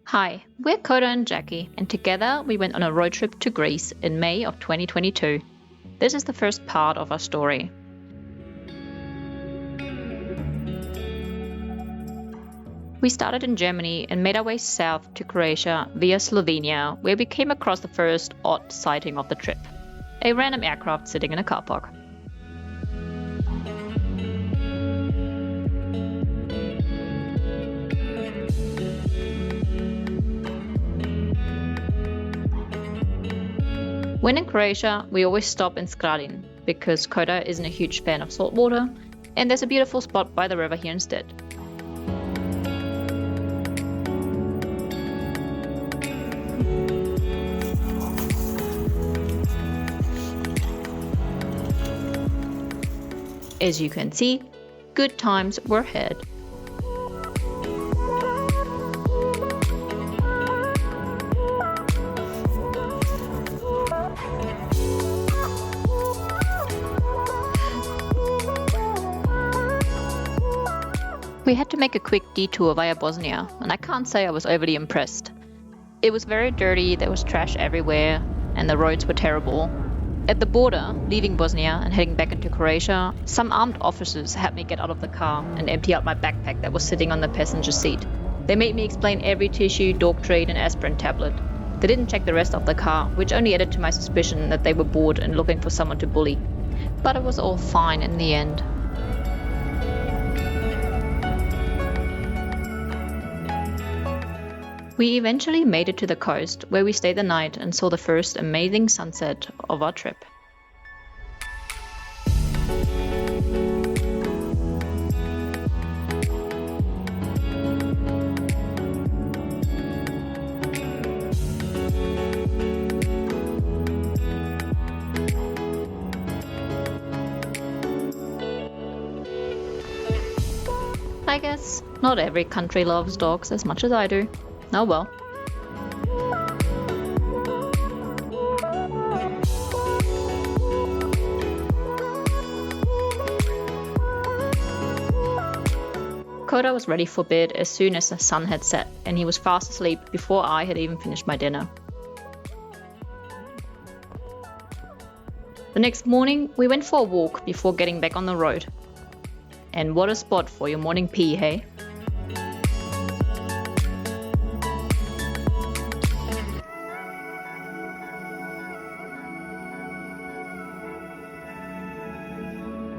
Hi, we're Koda and Jackie, and together we went on a road trip to Greece in May of 2022. This is the first part of our story. We started in Germany and made our way south to Croatia via Slovenia, where we came across the first odd sighting of the trip: a random aircraft sitting in a car park. When in Croatia, we always stop in Skradin, because Koda isn't a huge fan of salt water, and there's a beautiful spot by the river here instead. As you can see, good times were had. We had to make a quick detour via Bosnia, and I can't say I was overly impressed. It was very dirty, there was trash everywhere, and the roads were terrible. At the border, leaving Bosnia and heading back into Croatia, some armed officers had me get out of the car and empty out my backpack that was sitting on the passenger seat. They made me explain every tissue, dog treat, and aspirin tablet. They didn't check the rest of the car, which only added to my suspicion that they were bored and looking for someone to bully. But it was all fine in the end. We eventually made it to the coast, where we stayed the night and saw the first amazing sunset of our trip. I guess not every country loves dogs as much as I do. Oh well. Koda was ready for bed as soon as the sun had set, and he was fast asleep before I had even finished my dinner. The next morning, we went for a walk before getting back on the road. And what a spot for your morning pee, hey?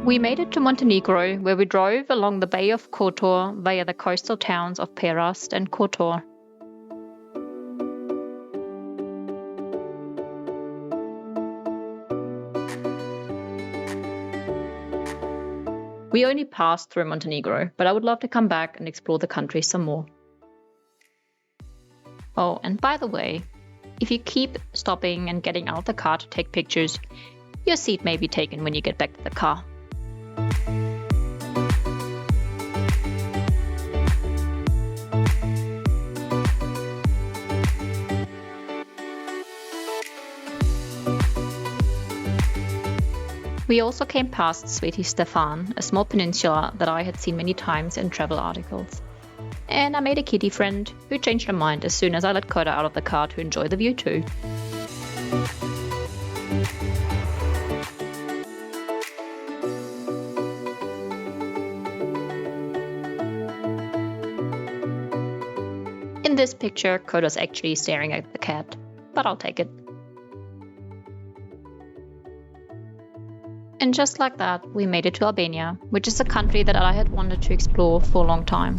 We made it to Montenegro, where we drove along the Bay of Kotor via the coastal towns of Perast and Kotor. We only passed through Montenegro, but I would love to come back and explore the country some more. Oh, and by the way, if you keep stopping and getting out of the car to take pictures, your seat may be taken when you get back to the car. We also came past Sveti Stefan, a small peninsula that I had seen many times in travel articles. And I made a kitty friend who changed her mind as soon as I let Koda out of the car to enjoy the view too. In this picture, Koda's actually staring at the cat, but I'll take it. And just like that, we made it to Albania, which is a country that I had wanted to explore for a long time.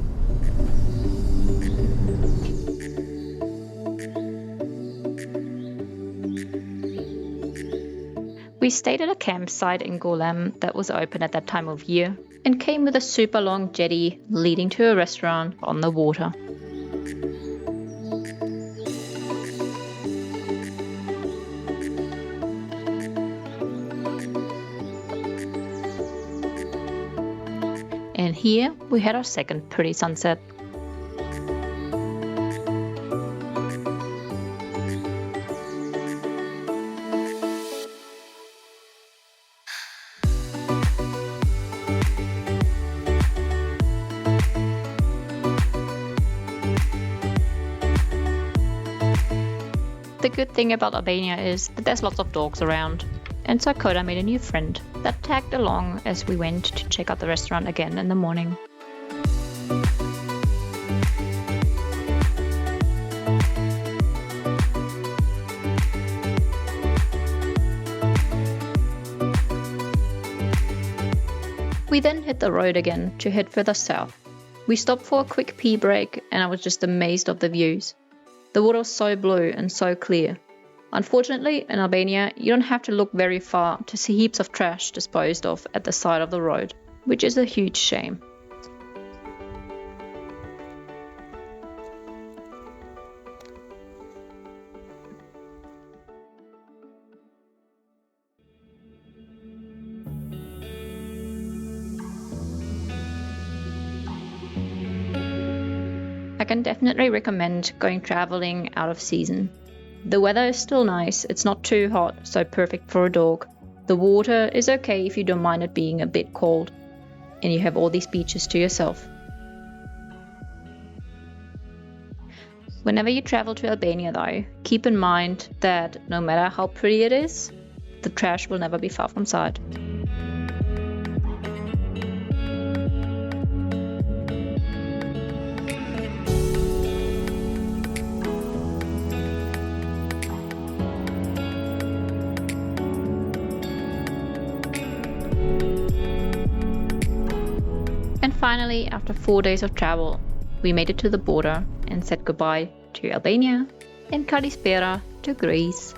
We stayed at a campsite in Golem that was open at that time of year and came with a super long jetty leading to a restaurant on the water. And here we had our second pretty sunset. The good thing about Albania is that there's lots of dogs around, and so Koda made a new friend that tagged along as we went to check out the restaurant again in the morning. We then hit the road again to head further south. We stopped for a quick pee break and I was just amazed of the views. The water was so blue and so clear. Unfortunately, in Albania, you don't have to look very far to see heaps of trash disposed of at the side of the road, which is a huge shame. I can definitely recommend going traveling out of season. The weather is still nice, it's not too hot, so perfect for a dog. The water is okay if you don't mind it being a bit cold. And you have all these beaches to yourself. Whenever you travel to Albania though, keep in mind that no matter how pretty it is, the trash will never be far from sight. And finally, after 4 days of travel, we made it to the border and said goodbye to Albania and Kalispera to Greece.